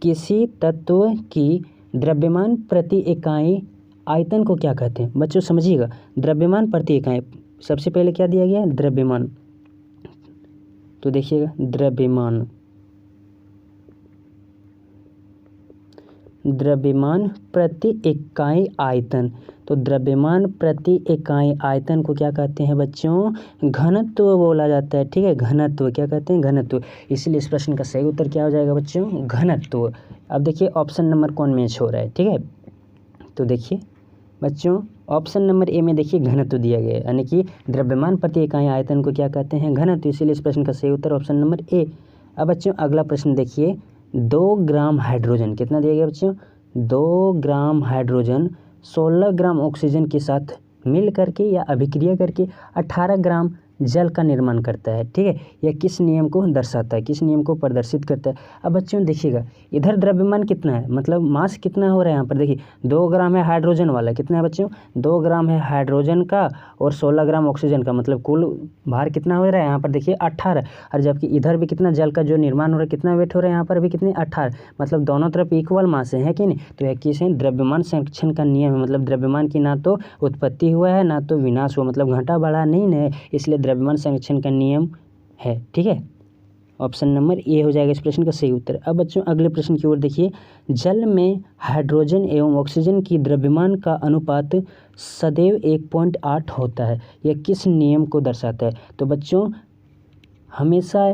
किसी तत्व की द्रव्यमान प्रति इकाई आयतन को क्या कहते हैं। बच्चों समझिएगा, द्रव्यमान प्रति इकाई, सबसे पहले क्या दिया गया है, द्रव्यमान। तो देखिएगा द्रव्यमान, द्रव्यमान प्रति इकाई आयतन। तो द्रव्यमान प्रति इकाई आयतन को क्या कहते हैं बच्चों, घनत्व बोला जाता है, ठीक है। घनत्व, क्या कहते हैं, घनत्व। इसलिए इस प्रश्न का सही उत्तर क्या हो जाएगा बच्चों, घनत्व। अब देखिए ऑप्शन नंबर कौन मैच हो रहा है, ठीक है। तो देखिए बच्चों ऑप्शन नंबर ए में देखिए घनत्व दिया गया है, यानी कि द्रव्यमान प्रति इकाई आयतन को क्या कहते हैं, घनत्व। इसीलिए इस प्रश्न का सही उत्तर ऑप्शन नंबर ए। अब बच्चों अगला प्रश्न देखिए। 2 ग्राम हाइड्रोजन, कितना दिया गया बच्चों, 2 ग्राम हाइड्रोजन 16 ग्राम ऑक्सीजन के साथ मिल करके या अभिक्रिया करके 18 ग्राम जल का निर्माण करता है, ठीक है। यह किस नियम को दर्शाता है, किस नियम को प्रदर्शित करता है। अब बच्चों देखिएगा इधर द्रव्यमान कितना है, मतलब मास कितना हो रहा है यहाँ पर, देखिए 2 ग्राम है हाइड्रोजन वाला, कितना है बच्चों, 2 ग्राम है हाइड्रोजन का और 16 ग्राम ऑक्सीजन का, मतलब कुल भार कितना हो रहा है यहाँ पर देखिए 18। और जबकि इधर भी कितना जल का जो निर्माण हो रहा है, कितना वेट हो रहा है यहाँ पर भी, कितने 18, मतलब दोनों तरफ इक्वल मास है कि नहीं। तो यह किस है, द्रव्यमान संरक्षण का नियम है। मतलब द्रव्यमान की ना तो उत्पत्ति हुआ है ना तो विनाश हुआ, मतलब घटा बढ़ा नहीं है, इसलिए द्रव्यमान संरक्षण का नियम है, ठीक है। ऑप्शन नंबर ए हो जाएगा इस प्रश्न का सही उत्तर। अब बच्चों अगले प्रश्न की ओर देखिए। जल में हाइड्रोजन एवं ऑक्सीजन की द्रव्यमान का अनुपात सदैव 1.8 होता है। यह किस नियम को दर्शाता है। तो बच्चों हमेशा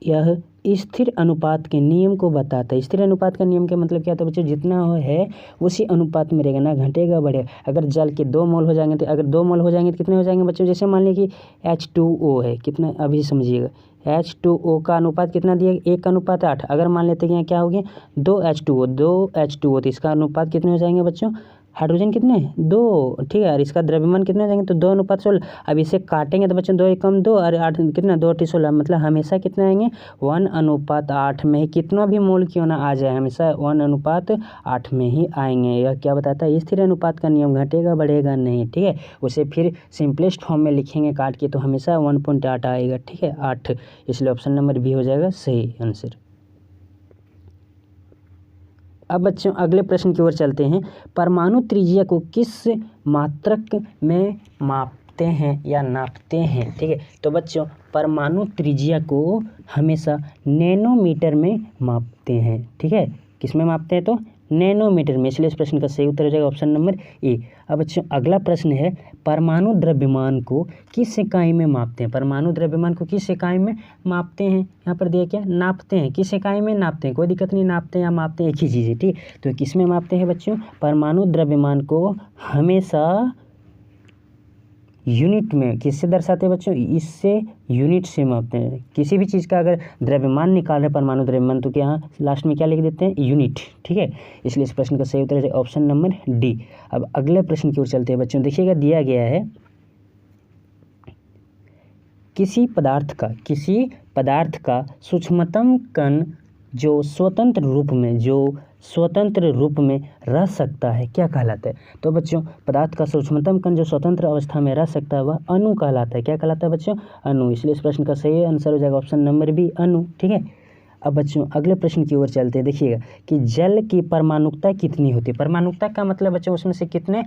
यह स्थिर अनुपात के नियम को बताता है। स्थिर अनुपात का नियम का मतलब क्या था बच्चों, जितना है उसी अनुपात में रहेगा, ना घटेगा बढ़ेगा। अगर जल के 2 मोल हो जाएंगे तो अगर 2 मोल हो जाएंगे तो कितने हो जाएंगे बच्चों, जैसे मान लीजिए कि H2O है, कितना, अभी समझिएगा H2O का अनुपात कितना दिया, 1:8। अगर मान लेते हैं क्या हो गया 2 H2O, तो इसका अनुपात कितने हो जाएंगे बच्चों, हाइड्रोजन कितने 2, ठीक है। और इसका द्रव्यमान कितने हो जाएंगे, तो 2:16। अब इसे काटेंगे तो बच्चों 2 एकम 2 और 8 कितना 2×16, मतलब हमेशा कितने आएंगे 1:8 में ही, कितना भी मोल क्यों ना आ जाए हमेशा 1:8 में ही आएंगे। यह क्या बताता है, स्थिर अनुपात का नियम, घटेगा बढ़ेगा नहीं, ठीक है। उसे फिर सिंपलेस्ट फॉर्म में लिखेंगे काट के तो हमेशा 1.8 आएगा, ठीक है, 8। इसलिए ऑप्शन नंबर बी हो जाएगा सही आंसर। अब बच्चों अगले प्रश्न की ओर चलते हैं। परमाणु त्रिज्या को किस मात्रक में मापते हैं या नापते हैं, ठीक है। तो बच्चों परमाणु त्रिज्या को हमेशा नैनोमीटर में मापते हैं, ठीक है। किस में मापते हैं, तो नैनोमीटर में। इसलिए इस प्रश्न का सही उत्तर हो जाएगा ऑप्शन नंबर ए। अब बच्चों अगला प्रश्न है। परमाणु द्रव्यमान को किस इकाई में मापते हैं। परमाणु द्रव्यमान को किस इकाई में मापते हैं, यहाँ पर दिया क्या, नापते हैं, किस इकाई में नापते हैं, कोई दिक्कत नहीं, नापते हैं या मापते हैं एक ही चीज़ है, ठीक। तो किस में मापते हैं बच्चों, परमाणु द्रव्यमान को हमेशा यूनिट में, किससे दर्शाते हैं बच्चों, इससे यूनिट से मापते हैं। किसी भी चीज़ का अगर द्रव्यमान निकाल रहे परमाणु द्रव्यमान तो क्या लास्ट में क्या लिख देते हैं, यूनिट, ठीक है। इसलिए इस प्रश्न का सही उत्तर है ऑप्शन नंबर डी। अब अगले प्रश्न की ओर चलते हैं बच्चों। देखिएगा दिया गया है किसी पदार्थ का सूक्ष्मतम कण जो स्वतंत्र रूप में रह सकता है क्या कहलाता है। तो बच्चों पदार्थ का सूक्ष्मतम कण जो स्वतंत्र अवस्था में रह सकता है वह अणु कहलाता है। क्या कहलाता है बच्चों, अणु। इसलिए इस प्रश्न का सही आंसर हो जाएगा ऑप्शन नंबर बी, अणु, ठीक है। अब बच्चों अगले प्रश्न की ओर चलते हैं। देखिएगा कि जल की परमाणुकता कितनी होती है। परमाणुकता का मतलब बच्चों उसमें से कितने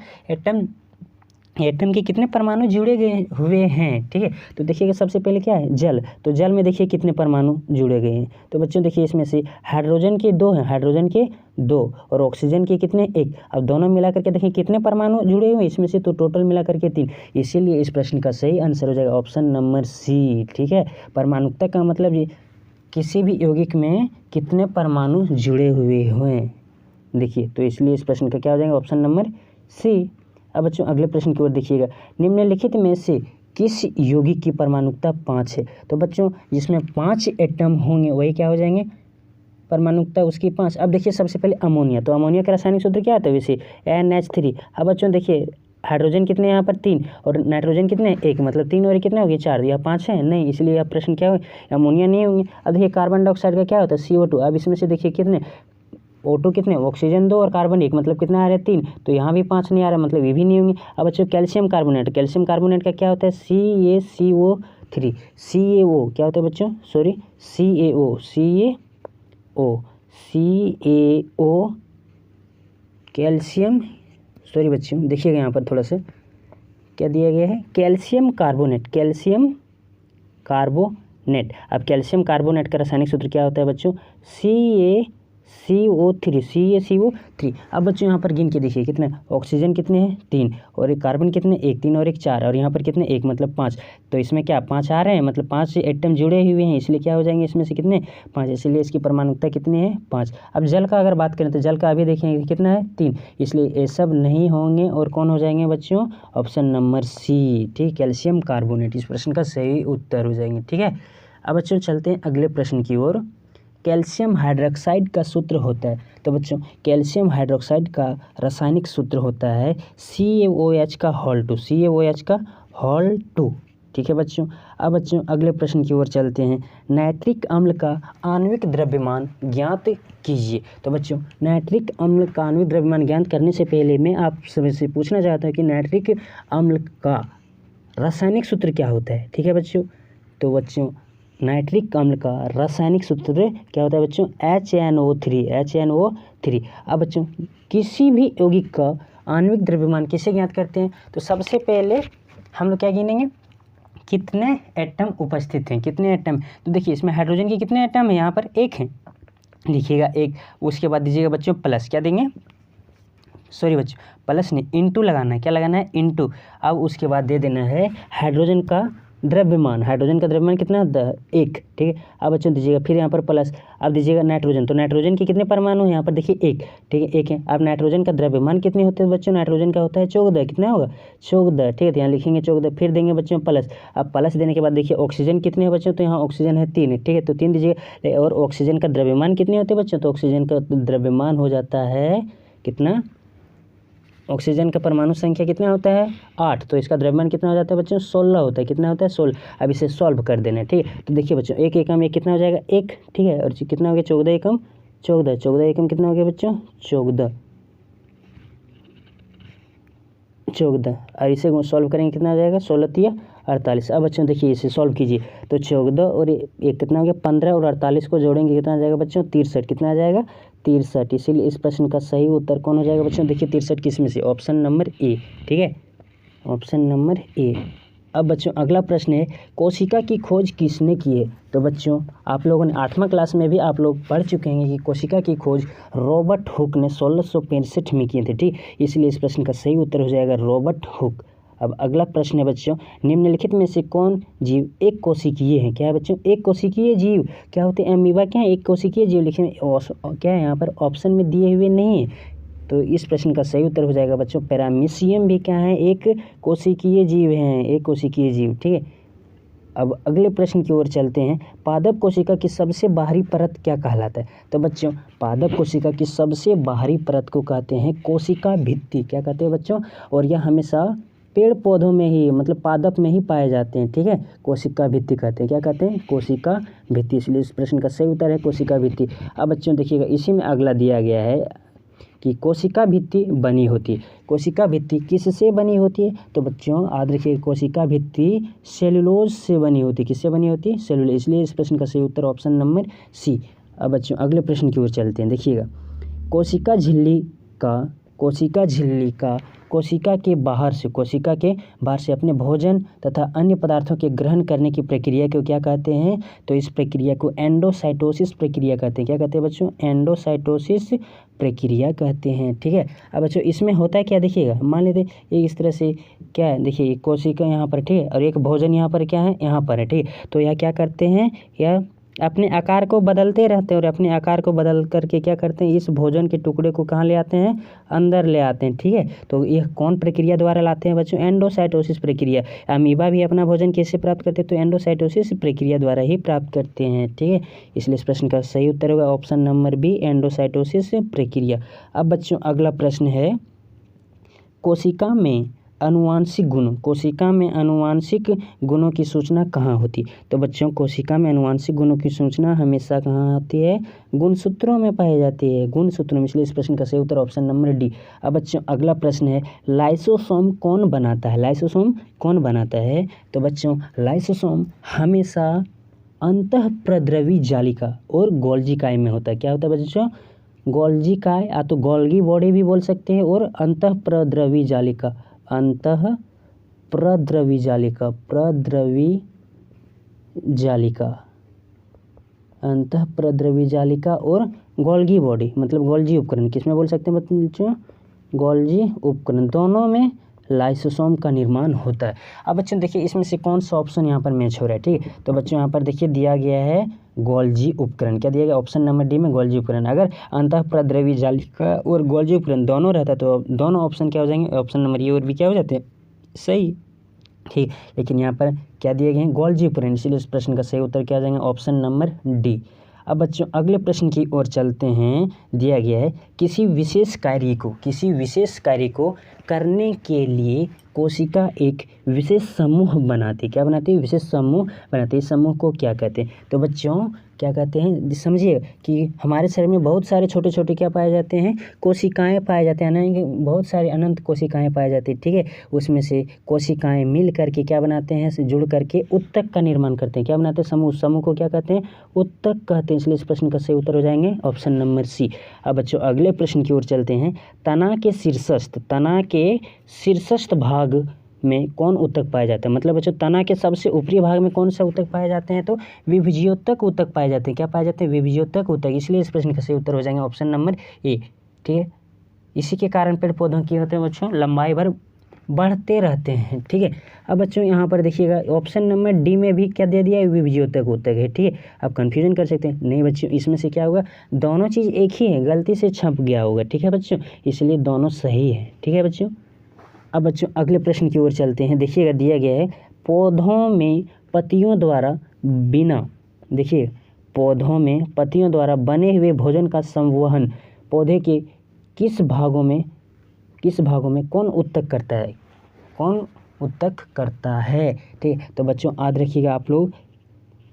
एटम के कितने परमाणु जुड़े गए हुए हैं, ठीक है। तो देखिएगा सबसे पहले क्या है, जल। तो जल में देखिए कितने परमाणु जुड़े गए हैं। तो बच्चों देखिए इसमें से हाइड्रोजन के 2 हैं, हाइड्रोजन के 2 और ऑक्सीजन के कितने 1। अब दोनों मिला करके देखिए कितने परमाणु जुड़े हुए हैं इसमें से, तो टोटल मिला करके 3। इसीलिए इस प्रश्न का सही आंसर हो जाएगा ऑप्शन नंबर सी, ठीक है। परमाणुकता का मतलब ये किसी भी यौगिक में कितने परमाणु जुड़े हुए हैं, देखिए, तो इसलिए इस प्रश्न का क्या हो जाएगा ऑप्शन नंबर सी। अब बच्चों अगले प्रश्न की ओर देखिएगा, निम्नलिखित में से किस यौगिक की परमाणुकता 5 है? तो बच्चों जिसमें 5 एटम होंगे वही क्या हो जाएंगे, परमाणुकता उसकी 5। अब देखिए सबसे पहले अमोनिया, तो अमोनिया का रासायनिक सूत्र क्या आता है वैसे, NH3। अब बच्चों देखिए हाइड्रोजन कितने हैं यहाँ पर 3 और नाइट्रोजन कितने हैं 1, मतलब 3 और 1 कितने हो गए 4, या 5 है नहीं, इसलिए यह प्रश्न क्या हो, अमोनिया नहीं होंगे। अब देखिए कार्बन डाइऑक्साइड का क्या होता है CO2। अब इसमें से देखिए कितने O2 कितने, ऑक्सीजन 2 और कार्बन 1, मतलब कितना आ रहा है 3, तो यहाँ भी 5 नहीं आ रहा, मतलब ये भी नहीं होंगे। अब बच्चों कैल्शियम कार्बोनेट, कैल्शियम कार्बोनेट का क्या होता है CaCO3, CaO क्या होता है बच्चों, सॉरी CaO कैल्शियम, सॉरी बच्चों देखिएगा यहाँ पर थोड़ा सा क्या दिया गया है, कैल्शियम कार्बोनेट, कैल्शियम कार्बोनेट। अब कैल्शियम कार्बोनेट का रासायनिक सूत्र क्या होता है बच्चों, CaCO3। अब बच्चों यहाँ पर गिन के देखिए कितने ऑक्सीजन कितने हैं 3 और एक कार्बन कितने 1, 3 और 1 4, और यहाँ पर कितने 1 मतलब 5, तो इसमें क्या 5 आ रहे हैं, मतलब 5 एटम जुड़े हुए हैं, इसलिए क्या हो जाएंगे इसमें से कितने 5, इसलिए इसकी परमाणुकता कितनी है 5। अब जल का अगर बात करें तो जल का अभी देखेंगे कितना है 3, इसलिए ये सब नहीं होंगे और कौन हो जाएंगे बच्चों, ऑप्शन नंबर सी, ठीक, कैल्शियम कार्बोनेट इस प्रश्न का सही उत्तर हो जाएंगे। ठीक है, अब बच्चों चलते हैं अगले प्रश्न की ओर। कैल्शियम हाइड्रोक्साइड का सूत्र होता है, तो बच्चों कैल्शियम हाइड्रोक्साइड का रासायनिक सूत्र होता है CaOH का होल 2, CaOH का होल 2। ठीक है बच्चों, अब बच्चों अगले प्रश्न की ओर चलते हैं, नाइट्रिक अम्ल का आणविक द्रव्यमान ज्ञात कीजिए। तो बच्चों नाइट्रिक अम्ल का आणविक द्रव्यमान ज्ञात करने से पहले मैं आप सभी से पूछना चाहता हूँ कि नाइट्रिक अम्ल का रासायनिक सूत्र क्या होता है। ठीक है बच्चों, तो बच्चों नाइट्रिक अम्ल का रासायनिक सूत्र क्या होता है बच्चों, HNO3। अब बच्चों किसी भी यौगिक का आणविक द्रव्यमान किसे ज्ञात करते हैं, तो सबसे पहले हम लोग क्या गिनेंगे, कितने एटम उपस्थित हैं, कितने एटम। तो देखिए इसमें हाइड्रोजन के कितने एटम हैं, यहाँ पर 1 है, लिखिएगा 1। उसके बाद दीजिएगा बच्चों प्लस, क्या देंगे, सॉरी बच्चों प्लस नहीं इंटू लगाना है, क्या लगाना है इंटू। अब उसके बाद दे देना है हाइड्रोजन का द्रव्यमान, हाइड्रोजन का द्रव्यमान कितना 1। ठीक है, अब बच्चों दीजिएगा फिर यहाँ पर प्लस, अब दीजिएगा नाइट्रोजन, तो नाइट्रोजन के कितने परमाणु हैं यहाँ पर देखिए 1। ठीक है 1 है। अब नाइट्रोजन का द्रव्यमान कितने होते हैं बच्चों, नाइट्रोजन का होता है 14, कितना होगा 14। ठीक है, तो यहाँ लिखेंगे 14, फिर देंगे बच्चों प्लस। अब प्लस देने के बाद देखिए ऑक्सीजन कितने हैं बच्चों, तो यहाँ ऑक्सीजन है 3। ठीक है, तो 3 दीजिएगा, और ऑक्सीजन का द्रव्यमान कितने होते हैं बच्चों, तो ऑक्सीजन का द्रव्यमान हो जाता है कितना, ऑक्सीजन का परमाणु संख्या कितना होता है 8, तो इसका द्रव्यमान कितना हो जाता है बच्चों 16 होता है, कितना होता है 16। अब इसे सॉल्व कर देना है। ठीक है, तो देखिए बच्चों 1 एकम 1 कितना हो जाएगा 1। ठीक है, और कितना हो गया 14 एकम 14, 14 एकम कितना हो गया बच्चों 14, और इसे सॉल्व करेंगे कितना हो जाएगा 16 48। अब बच्चों देखिए इसे सॉल्व कीजिए, तो 14 और 1 कितना हो गया 15, और 48 को जोड़ेंगे कितना आ जाएगा बच्चों 63, कितना आ जाएगा 63। इसीलिए इस प्रश्न का सही उत्तर कौन हो जाएगा बच्चों, देखिए 63 किस में से, ऑप्शन नंबर ए। ठीक है, ऑप्शन नंबर ए। अब बच्चों अगला प्रश्न है, कोशिका की खोज किसने की है। तो बच्चों आप लोगों ने 8वां क्लास में भी आप लोग पढ़ चुके हैं कि कोशिका की खोज रॉबर्ट हुक ने 1665 में किए थे। ठीक, इसलिए इस प्रश्न का सही उत्तर हो जाएगा रॉबर्ट हुक। अब अगला प्रश्न है बच्चों, निम्नलिखित में से कौन जीव एक कोशिकीय है। क्या है बच्चों, एक कोशिकीय जीव क्या होते हैं, अमीबा क्या है एक कोशिकीय जीव, लेकिन क्या है यहाँ पर ऑप्शन में दिए हुए नहीं है, तो इस प्रश्न का सही उत्तर हो जाएगा बच्चों पैरामीशियम भी क्या है एक कोशिकीय जीव हैं, एक कोशिकीय जीव। ठीक है, अब अगले प्रश्न की ओर चलते हैं, पादप कोशिका की सबसे बाहरी परत क्या कहलाता है। तो बच्चों पादप कोशिका की सबसे बाहरी परत को कहते हैं कोशिका भित्ति, क्या कहते हैं बच्चों, और यह हमेशा पेड़ पौधों में ही मतलब पादप में ही पाए जाते हैं। ठीक है, कोशिका भित्ति कहते हैं, क्या कहते हैं कोशिका भित्ति, इसलिए इस प्रश्न का सही उत्तर है कोशिका भित्ति। अब बच्चों देखिएगा इसी में अगला दिया गया है कि कोशिका भित्ति बनी होती है, कोशिका भित्ति किससे बनी होती है। तो बच्चों याद रखिए कोशिका भित्ति सेलुलोज से बनी होती है, किससे बनी होती है सेलुलोज, इसलिए इस प्रश्न का सही उत्तर ऑप्शन नंबर सी। अब बच्चों अगले प्रश्न की ओर चलते हैं, देखिएगा कोशिका झिल्ली का कोशिका के बाहर से अपने भोजन तथा अन्य पदार्थों के ग्रहण करने की प्रक्रिया को क्या कहते हैं। तो इस प्रक्रिया को एंडोसाइटोसिस प्रक्रिया कहते हैं, क्या कहते हैं बच्चों एंडोसाइटोसिस प्रक्रिया कहते हैं। ठीक है, अब बच्चों इसमें होता है क्या देखिएगा, मान लेते ये इस तरह से क्या है, देखिए कोशिका यहाँ पर ठीक है, और एक भोजन यहाँ पर क्या है यहाँ पर है। ठीक है, तो यह क्या करते हैं, यह अपने आकार को बदलते रहते हैं और अपने आकार को बदल करके क्या करते हैं, इस भोजन के टुकड़े को कहाँ ले आते हैं, अंदर ले आते हैं। ठीक है, तो यह कौन प्रक्रिया द्वारा लाते हैं बच्चों, एंडोसाइटोसिस प्रक्रिया। अमीबा भी अपना भोजन कैसे प्राप्त करते हैं, तो एंडोसाइटोसिस प्रक्रिया द्वारा ही प्राप्त करते हैं। ठीक है, इसलिए इस प्रश्न का सही उत्तर होगा ऑप्शन नंबर बी, एंडोसाइटोसिस प्रक्रिया। अब बच्चों अगला प्रश्न है, कोशिका में अनुवांशिक गुणों की सूचना कहाँ होती। तो बच्चों कोशिका में अनुवांशिक गुणों की सूचना हमेशा कहाँ होती है, गुणसूत्रों में पाई जाती है, गुणसूत्रों में। इसलिए इस प्रश्न का सही उत्तर ऑप्शन नंबर डी। अब बच्चों अगला प्रश्न है, लाइसोसोम कौन बनाता है, लाइसोसोम कौन बनाता है। तो बच्चों लाइसोसोम हमेशा अंतःप्रद्रवी जालिका और गोल्गी काय में होता है। क्या होता है बच्चों, गोल्गी काय, या तो गोल्गी बॉडी भी बोल सकते हैं, और अंतःप्रद्रवी जालिका, अंतःप्रद्रवी जालिका, अंतःप्रद्रवी जालिका और गोल्गी बॉडी मतलब गोल्गी उपकरण, किसमें बोल सकते हैं बच्चों, गोल्गी उपकरण, दोनों में लाइसोसोम का निर्माण होता है। अब बच्चों देखिए इसमें से कौन सा ऑप्शन यहाँ पर मैच हो रहा है। ठीक है, तो बच्चों यहाँ पर देखिए दिया गया है गोल्गी उपकरण। क्या दिया गया, ऑप्शन नंबर डी में गोल्गी उपकरण। अगर अंतःप्रद्रवी जालिका और गोल्गी उपकरण दोनों रहता तो दोनों ऑप्शन क्या हो जाएंगे, ऑप्शन नंबर ए और बी क्या हो जाते हैं, सही। ठीक, लेकिन यहाँ पर क्या दिए गए हैं, गोल्गी उपकरण, इसलिए इस प्रश्न का सही उत्तर क्या हो जाएंगे, ऑप्शन नंबर डी। अब बच्चों अगले प्रश्न की ओर चलते हैं। दिया गया है, किसी विशेष कार्य को करने के लिए कोशिका एक विशेष समूह बनाती है। क्या बनाती है, विशेष समूह बनाती है। इस समूह को क्या कहते हैं, तो बच्चों क्या कहते हैं, समझिए कि हमारे शरीर में बहुत सारे छोटे छोटे क्या पाए जाते हैं, कोशिकाएं पाए जाते हैं, यानी कि बहुत सारी अनंत कोशिकाएं पाई जाती है। ठीक है, उसमें से कोशिकाएं मिल करके क्या बनाते हैं, जुड़ करके उत्तक का निर्माण करते हैं। क्या बनाते हैं, समूह को क्या कहते हैं, उत्तक कहते हैं। इसलिए इस प्रश्न का सही उत्तर हो जाएंगे ऑप्शन नंबर सी। अब बच्चों अगले प्रश्न की ओर चलते हैं। तना के शीर्षस्थ भाग में कौन उत्तक पाए जाते हैं, मतलब बच्चों तना के सबसे ऊपरी भाग में कौन सा उत्तक पाए जाते हैं, तो विभज्योतक उत्तक पाए जाते हैं। क्या पाए जाते हैं, विभज्योतक उत्तक। इसलिए इस प्रश्न का सही उत्तर हो जाएंगे ऑप्शन नंबर ए। ठीक है, इसी के कारण पेड़ पौधों की होते हैं बच्चों, लंबाई भर बढ़ते रहते हैं। ठीक है, अब बच्चों यहाँ पर देखिएगा ऑप्शन नंबर डी में भी क्या दे दिया है, विभज्योतक उत्तक है। ठीक है, आप कंफ्यूजन कर सकते हैं, नहीं बच्चों इसमें से क्या होगा, दोनों चीज़ एक ही है, गलती से छप गया होगा। ठीक है बच्चों, इसलिए दोनों सही है। ठीक है बच्चों, अब बच्चों अगले प्रश्न की ओर चलते हैं। देखिएगा दिया गया है, पौधों में पत्तियों द्वारा बने हुए भोजन का संवहन पौधे के किस भागों में कौन उत्तक करता है। ठीक, तो बच्चों याद रखिएगा आप लोग,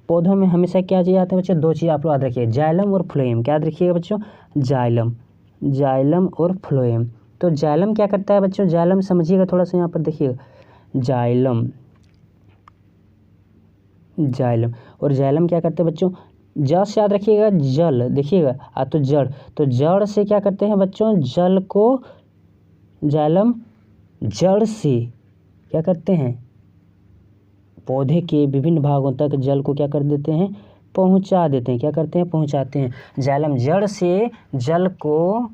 पौधों में हमेशा क्या चीज़ आता है बच्चों, दो चीज़ आप लोग याद रखिएगा, जाइलम और फ्लोएम। क्या याद रखिएगा बच्चों, जाइलम और फ्लोएम। तो जाइलम क्या करता है बच्चों, जाइलम समझिएगा थोड़ा सा, यहाँ पर देखिएगा जाइलम और जाइलम क्या करते हैं बच्चों, ज से याद रखिएगा जल, देखिएगा तो जड़, तो जड़ से क्या करते हैं बच्चों, जल को जाइलम जड़ से क्या करते हैं, पौधे के विभिन्न भागों तक जल को क्या कर देते हैं, पहुंचा देते हैं। क्या करते हैं, पहुंचाते हैं। जाइलम जड़ से जल को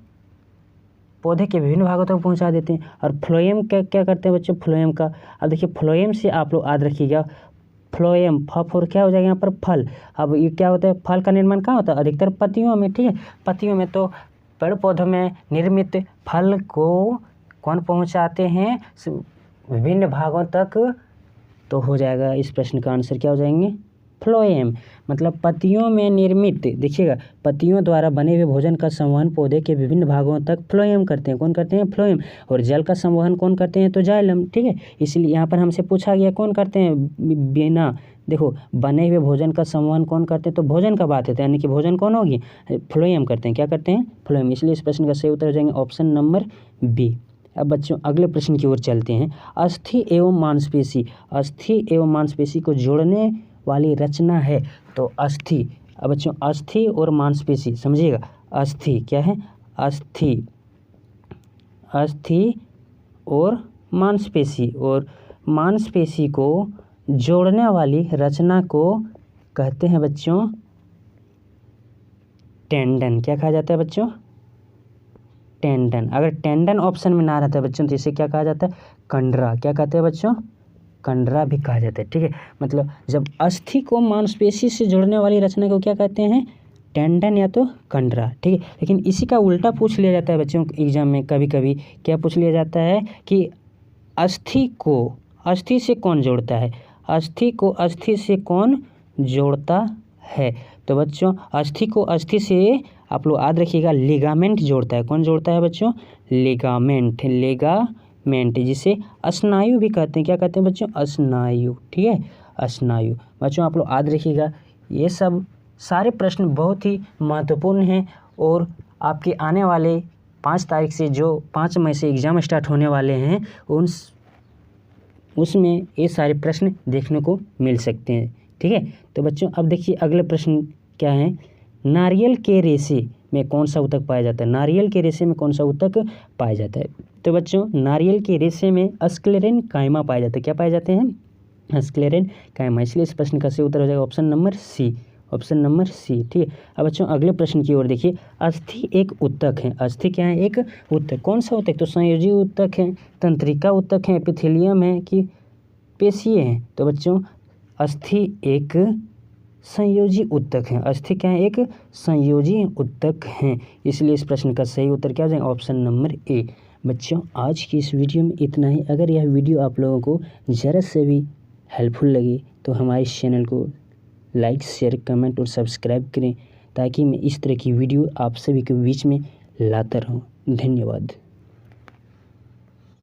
पौधे के विभिन्न भागों तक पहुंचा देते हैं। और फ्लोएम क्या करते हैं बच्चों, फ्लोएम का, अब देखिए फ्लोएम से आप लोग याद रखिएगा, फ्लोएम फॉर क्या हो जाएगा यहाँ पर, फल। अब ये क्या होता है, फल का निर्माण कहाँ होता है, अधिकतर पत्तियों में। ठीक है, पत्तियों में, तो पेड़ पौधों में निर्मित फल को कौन पहुँचाते हैं, विभिन्न भागों तक, तो हो जाएगा इस प्रश्न का आंसर क्या हो जाएंगे, फ्लोएम। मतलब पत्तियों में निर्मित, देखिएगा पत्तियों द्वारा बने हुए भोजन का संवहन पौधे के विभिन्न भागों तक फ्लोएम करते हैं। कौन करते हैं, फ्लोएम। और जल का संवहन कौन करते हैं, तो जाइलम। ठीक है, इसलिए यहाँ पर हमसे पूछा गया कौन करते हैं, बिना, देखो बने हुए भोजन का संवहन कौन करते हैं, तो भोजन का बात है, यानी कि भोजन कौन होगी, फ्लोएम करते हैं। क्या करते हैं, फ्लोएम। इसलिए इस प्रश्न का सही उत्तर हो जाएंगे ऑप्शन नंबर बी। अब बच्चों अगले प्रश्न की ओर चलते हैं। अस्थि एवं मांसपेशी को जोड़ने वाली रचना है, तो अस्थि। अब बच्चों अस्थि और मांसपेशी समझिएगा, अस्थि क्या है, अस्थि और मांसपेशी को जोड़ने वाली रचना को कहते हैं बच्चों टेंडन। क्या कहा जाता है बच्चों, टेंडन। अगर टेंडन ऑप्शन में ना रहता है बच्चों तो इसे क्या कहा जाता है, कंडरा। क्या कहते हैं बच्चों, कंडरा भी कहा जाता है। ठीक है, मतलब जब अस्थि को मांसपेशी से जोड़ने वाली रचना को क्या कहते हैं, टेंडन या तो कंडरा। ठीक है, लेकिन इसी का उल्टा पूछ लिया जाता है बच्चों एग्जाम में कभी कभी। क्या पूछ लिया जाता है कि अस्थि को अस्थि से कौन जोड़ता है, अस्थि को अस्थि से कौन जोड़ता है। तो बच्चों अस्थि को अस्थि से आप लोग याद रखिएगा लिगामेंट जोड़ता है। कौन जोड़ता है बच्चों, लिगामेंट, लिगामेंट, जिसे स्नायु भी कहते हैं। क्या कहते हैं बच्चों, स्नायु। ठीक है, स्नायु। बच्चों आप लोग याद रखिएगा ये सब सारे प्रश्न बहुत ही महत्वपूर्ण हैं और आपके आने वाले 5 तारीख से जो 5 मई से एग्ज़ाम स्टार्ट होने वाले हैं उसमें ये सारे प्रश्न देखने को मिल सकते हैं। ठीक है, तो बच्चों अब देखिए अगले प्रश्न क्या है, नारियल के रेशे में कौन सा ऊतक पाया जाता है, नारियल के रेशे में कौन सा ऊतक पाया जाता है। तो बच्चों नारियल के रेशे में स्क्लेरेन कायमा पाया जाता है। क्या पाए जाते हैं, स्क्लेरेन कायमा। इसलिए इस प्रश्न का सही उत्तर हो जाएगा option number C, option number C. ठीक है, अब बच्चों अगले प्रश्न की ओर देखिए, अस्थि एक ऊतक है, अस्थि क्या है, एक ऊतक। कौन सा ऊतक, तो संयोजी ऊतक है, तंत्रिका ऊतक है, एपिथेलियम है कि पेशीय है। तो बच्चों अस्थि एक संयोजी ऊतक है, अस्थि क्या है, एक संयोजी ऊतक है। इसलिए इस प्रश्न का सही उत्तर क्या हो जाएगा, ऑप्शन नंबर ए। बच्चों आज की इस वीडियो में इतना ही। अगर यह वीडियो आप लोगों को ज़रा से भी हेल्पफुल लगी तो हमारे इस चैनल को लाइक, शेयर, कमेंट और सब्सक्राइब करें ताकि मैं इस तरह की वीडियो आप सभी के बीच में लाता रहूं। धन्यवाद।